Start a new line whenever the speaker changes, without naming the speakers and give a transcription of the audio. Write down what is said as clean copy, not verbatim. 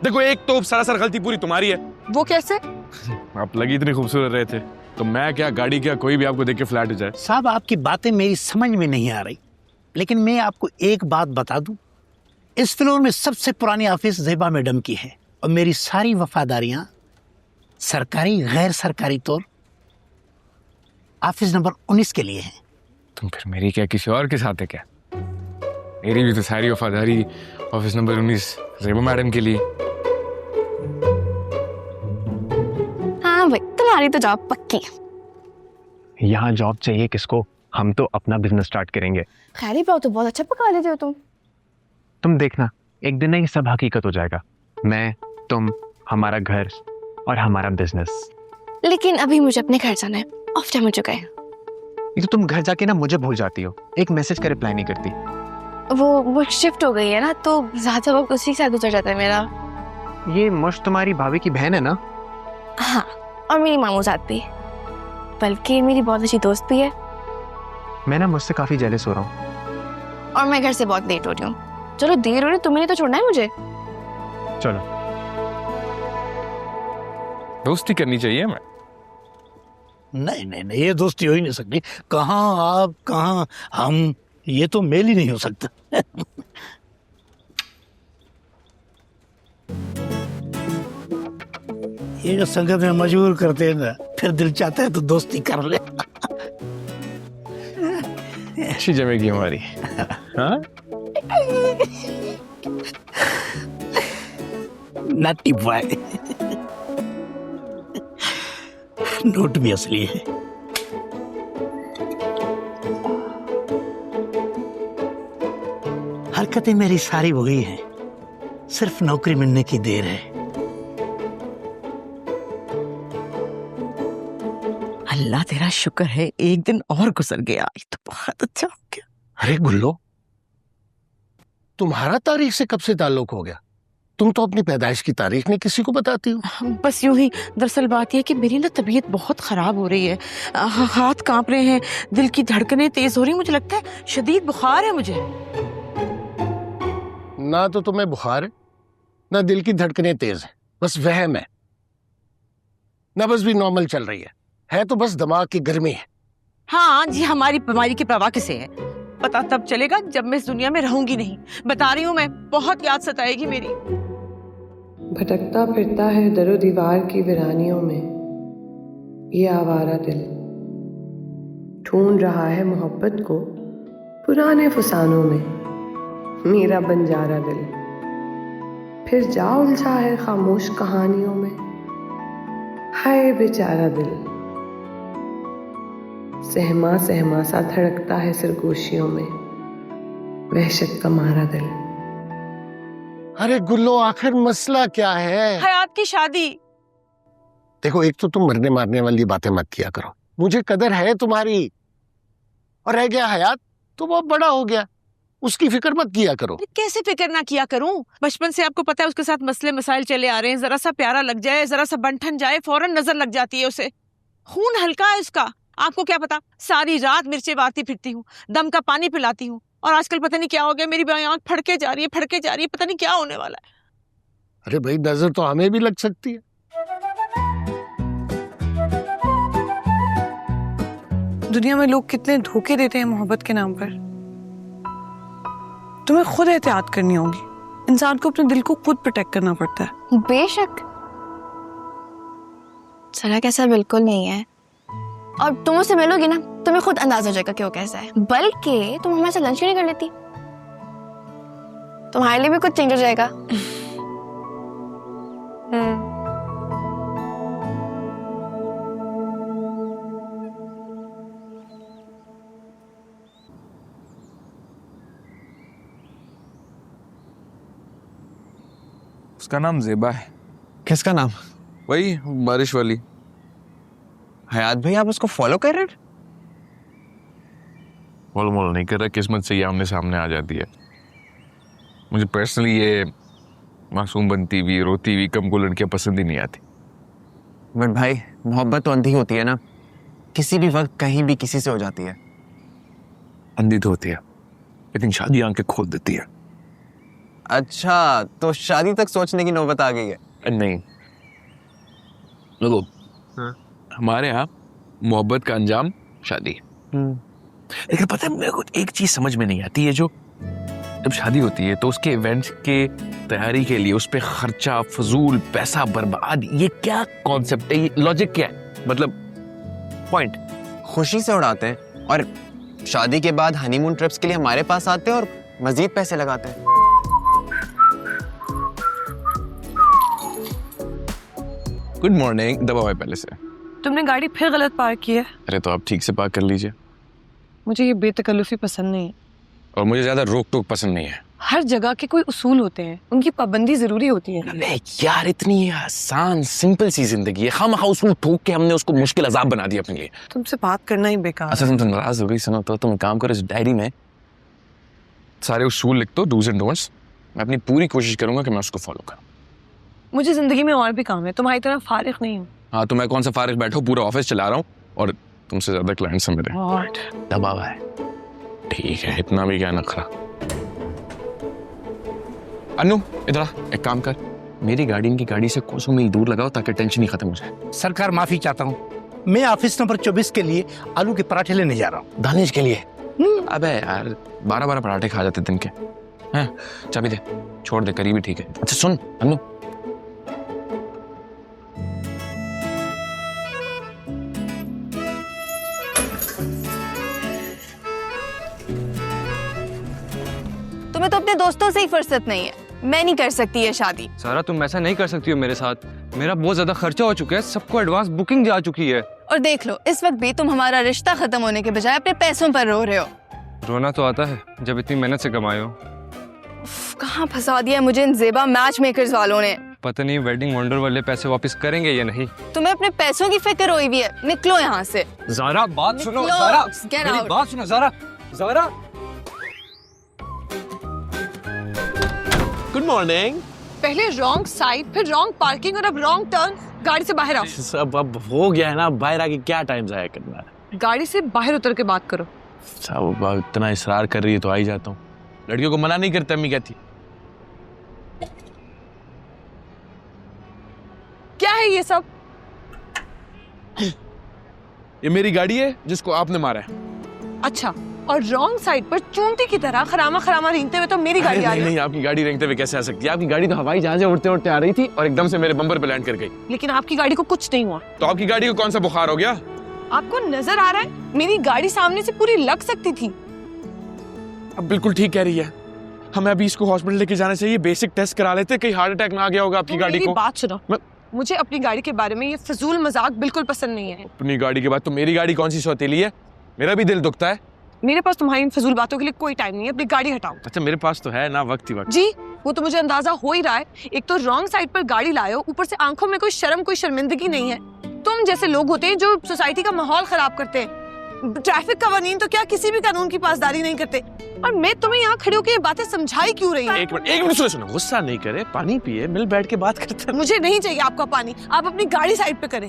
देखो एक तो सरासर गलती पूरी तुम्हारी है।
वो कैसे?
आप लगी इतनी खूबसूरत रहे थे तो मैं क्या गाड़ी क्या कोई भी आपको देख के फ्लैट हो जाए।
साहब आपकी बातें मेरी समझ में नहीं आ रही, लेकिन मैं आपको एक बात बता दूं, इस फ्लोर में सबसे पुरानी ऑफिस ज़ेबा मैडम की है और मेरी सारी वफादारियां सरकारी गैर सरकारी तौर ऑफिस नंबर 19 के लिए हैं।
तुम फिर मेरी क्या किसी और के साथ है क्या? मेरी भी तो सारी वफादारी ऑफिस नंबर 19 ज़ेबा मैडम के लिए।
हाँ भाई, तुम्हारी तो जॉब पक्की।
यहाँ जॉब चाहिए किसको? हम तो अपना बिजनेस स्टार्ट करेंगे।
खैरी पाव तो बहुत अच्छा पका लेते हो तुम।
तुम देखना, एक दिन ना ये सब हकीकत हो जाएगा। मैं, तुम, हमारा घर और हमारा बिजनेस।
लेकिन अभी मुझे अपने घर जाना है, ऑफ टाइम हो चुका है।
ये तो तुम घर जाके ना मुझे भूल जाती हो, एक मैसेज का रिप्लाई नहीं करती।
वो शिफ्ट हो गई है ना, तो ज्यादा वक्त उसी के साथ गुजर जाता है मेरा।
ये मुश्त तुम्हारी भाभी की बहन है ना?
हाँ, और मेरी मामूजात भी, बल्कि मेरी बहुत अच्छी दोस्त भी है।
मैं ना मुझसे काफी जेलस हो रहा हूँ।
और मैं घर से बहुत लेट हो रही हूँ। चलो देर हो रही, तुम्हें नहीं तो छोड़ना है मुझे।
चलो।
दोस्ती करनी चाहिए हमें।
नहीं नहीं नहीं, ये दोस्ती हो ही नहीं सकती। कहाँ आप कहाँ हम, ये तो मेल ही नहीं हो सकता। ये जो संगत में मजबूर करते हैं ना, फिर दिल चाहता है तो दोस्ती कर ले।
अच्छी जमेगी हमारी। हाँ?
Nutty boy. नोट भी असली है। हरकतें मेरी सारी वही हैं, सिर्फ नौकरी मिलने की देर है।
अल्लाह तेरा शुक्र है, एक दिन और गुजर गया, ये तो बहुत अच्छा हो गया।
अरे गुल्लो, तुम्हारा तारीख से कब से ताल्लुक हो गया? तुम तो अपनी पैदाइश की तारीख नहीं किसी को बताती हो।
बस यूं ही। दरअसल बात यह है कि मेरी ना तबीयत बहुत खराब हो रही है। हाथ कांप रहे हैं, दिल की धड़कनें तेज हो रही, मुझे लगता है शदीद बुखार है मुझे।
ना तो तुम्हें बुखार है, ना दिल की धड़कनें तेज है, बस वहम है। नब्ज भी नॉर्मल चल रही है तो बस दिमाग की गर्मी है।
हाँ जी, हमारी बीमारी की परवाह किसे है? पता तब चलेगा जब मैं इस दुनिया में रहूंगी नहीं। बता रही हूँ मैं, बहुत याद सताएगी मेरी।
भटकता फिरता है दरो दीवार की वीरानियों में ये आवारा दिल, ढूंढ रहा है मोहब्बत को पुराने फसानों में मेरा बंजारा दिल, फिर जा उलझा है खामोश कहानियों में हाय बेचारा दिल, सहमा सहमा सा धड़कता है सरगोशियों में वहशत का मारा दिल।
अरे गुल्लो, आखिर मसला क्या है?
हयात की शादी।
देखो, एक तो तुम मरने मारने वाली बातें मत किया करो, मुझे कदर है तुम्हारी। और रह गया हयात, तो वो बड़ा हो गया, उसकी फिक्र मत किया करो।
कैसे फिक्र ना किया करूं? बचपन से आपको पता है उसके साथ मसले मसाइल चले आ रहे हैं। जरा सा प्यारा लग जाए, जरा सा बंठन जाए, फौरन नजर लग जाती है उसे। खून हल्का है उसका, आपको क्या पता। सारी रात मिर्चे मारती फिरती हूँ, दम का पानी पिलाती हूँ, और आजकल पता नहीं क्या हो गया, मेरी आंख फड़के जा रही है, फड़के जा रही है, पता नहीं क्या होने वाला है।
अरे भाई, नजर तो हमें भी लग सकती है।
दुनिया में लोग कितने धोखे देते हैं मोहब्बत के नाम पर। तुम्हें खुद एहतियात करनी होगी। इंसान को अपने दिल को खुद प्रोटेक्ट करना पड़ता है।
बेशक, सरा कैसा बिल्कुल नहीं है, और तुम उससे मिलोगी ना, तुम्हें खुद अंदाजा हो जाएगा कि वो कैसा है। बल्कि तुम हमारे साथ लंच क्यों नहीं कर लेती? तुम्हारे लिए भी कुछ चेंज हो जाएगा।
उसका नाम ज़ेबा है।
किसका नाम?
वही बारिश वाली।
हयात भाई, आप उसको फॉलो कर रहे हैं?
मोल मोल नहीं कर रहा, किस्मत से ये आमने सामने आ जाती है। मुझे पर्सनली ये मासूम बनती हुई, रोती हुई, कम को लड़कियां पसंद ही नहीं आती।
बट भाई, मोहब्बत तो अंधी होती है ना, किसी भी वक्त कहीं भी किसी से हो जाती है।
अंधी तो होती है, लेकिन शादी आंखें खोल देती है।
अच्छा, तो शादी तक सोचने की नौबत आ गई है।
नहीं देखो, हमारे यहाँ मोहब्बत का अंजाम शादी। लेकिन पता है मेरे को एक चीज समझ में नहीं आती है, जो जब शादी होती है तो उसके इवेंट्स के तैयारी के लिए उस पे खर्चा, फजूल पैसा बर्बाद, ये क्या कॉन्सेप्ट है, ये लॉजिक क्या है, मतलब पॉइंट।
खुशी से उड़ाते हैं और शादी के बाद हनीमून ट्रिप्स के लिए हमारे पास आते हैं और मजीद पैसे लगाते हैं।
Good morning. दबा हुआ है पहले से।
तुमने गाड़ी फिर गलत पार्क की है।
अरे तो आप ठीक से पार्क कर लीजिए।
मुझे ये बेतकल्लुफी पसंद नहीं है।
और मुझे ज्यादा रोक टोक पसंद नहीं है।
हर जगह के कोई उसूल होते हैं, उनकी पाबंदी जरूरी होती है।
अबे यार, इतनी आसान सिंपल सी जिंदगी है, खामखा उसूल ठोक के हमने उसको मुश्किल अजाब बना दिया अपने लिए।
तुमसे बात करना ही बेकार।
अच्छा तुम तो नाराज हो गई, सुनो तो तुम काम करो, इस डायरी में सारे उसूल लिख दो, डूज एंड डोंट्स। मैं अपनी पूरी कोशिश करूंगा कि मैं उसको फॉलो करूं।
मुझे जिंदगी में और भी काम है, तुम्हारी तरह फारिग नहीं हूँ।
हाँ तो मैं कौन सा फारिग बैठा हूँ, पूरा ऑफिस चला रहा हूँ और तुमसे ज्यादा क्लाइंट्स हैं मेरे। दबाव है, ठीक है, इतना भी क्या नखरा। अनु इधर आ, एक काम कर, मेरी गाड़ी इनकी गाड़ी से कोसों मील दूर लगाओ ताकि टेंशन ही खत्म हो जाए।
सरकार माफी चाहता हूँ, मैं ऑफिस नंबर 24 के लिए आलू के पराठे लेने जा रहा हूँ।
दानिश के लिए? अबे यार 12-12 पराठे खा जाते दिन के हैं। चाबी दे, छोड़ दे, करीबी ठीक है। अच्छा सुन अनु,
तुम्हें तो अपने दोस्तों से ही फुर्सत नहीं है। मैं नहीं कर सकती ये शादी।
सारा तुम ऐसा नहीं कर सकती हो मेरे साथ, मेरा बहुत ज्यादा खर्चा हो चुका है, सबको एडवांस बुकिंग जा चुकी है।
और देख लो, इस वक्त भी तुम हमारा रिश्ता खत्म होने के बजाय अपने पैसों पर रो रहे हो।
रोना तो आता है जब इतनी मेहनत से कमाए हो।
कहाँ फंसा दिया मुझे इन जेबा मैच मेकर्स वालों ने।
पता नहीं वेडिंग वंडर वाले पैसे वापस करेंगे या नहीं।
तुम्हें अपने पैसों की फिक्र हुई हुई है, निकलो यहाँ से।
ज़ारा बात सुनो,
निकलो,
ज़ारा
get
मेरी
out।
बात सुनो ज़ारा। Zara
good morning.
पहले रॉन्ग साइड, फिर रॉन्ग पार्किंग और अब रॉन्ग टर्न। गाड़ी से बाहर आओ।
सब अब हो गया है ना, बाहर आके क्या टाइम जाया करना है।
गाड़ी से बाहर उतर के बात करो।
साहब इतना इसरार कर रही है तो आ ही जाता हूँ। लड़कियों को मना नहीं करते, अम्मी कहती।
क्या है ये सब?
ये मेरी गाड़ी है जिसको आपने मारा है।
अच्छा, और रॉन्ग साइड पर चूंटी की तरह खरामा खरामा रेंगते हुए तो मेरी गाड़ी आ
नहीं
रही
नहीं, आपकी गाड़ी रेंगते हुए कैसे आ सकती है? आपकी गाड़ी तो हवाई जहाज से उड़ते उड़ते आ रही थी और एकदम से मेरे बम्पर पे लैंड कर गई।
लेकिन आपकी गाड़ी को कुछ नहीं हुआ।
तो आपकी गाड़ी को कौन सा बुखार हो गया?
आपको नजर आ रहा है मेरी गाड़ी सामने से पूरी लग सकती थी।
अब बिल्कुल ठीक कह रही है, हमें अभी इसको हॉस्पिटल लेके जाना चाहिए, बेसिक टेस्ट करा लेते, कहीं हार्ट अटैक ना आ गया होगा आपकी गाड़ी
मेरी
को।
बात सुनो, मुझे अपनी गाड़ी के बारे में ये फजूल मजाक बिल्कुल पसंद नहीं है।
अपनी गाड़ी के बाद तो मेरी गाड़ी कौन सी सौतेली है? मेरा भी दिल दुखता है।
मेरे पास तुम्हारी इन फजूल बातों के लिए कोई टाइम नहीं है, अपनी गाड़ी हटाओ।
अच्छा मेरे पास तो है ना, वक्त ही वक्त।
जी, वो तो मुझे अंदाजा हो ही रहा है। एक तो रॉन्ग साइड पर गाड़ी लाए हो, ऊपर से आंखों में कोई शर्म कोई शर्मिंदगी नहीं है। तुम जैसे लोग होते हैं जो सोसाइटी का माहौल खराब करते हैं। ट्रैफिक कवानीन तो क्या किसी भी कानून की पासदारी नहीं करते। और मैं तुम्हें यहाँ खड़े होकर ये बातें समझाई क्यों रही हूँ?
एक मिनट सुनो, गुस्सा नहीं करे, पानी पिए, मिल बैठ के बात करते हैं।
मुझे नहीं चाहिए आपका पानी, आप अपनी गाड़ी साइड पे करें।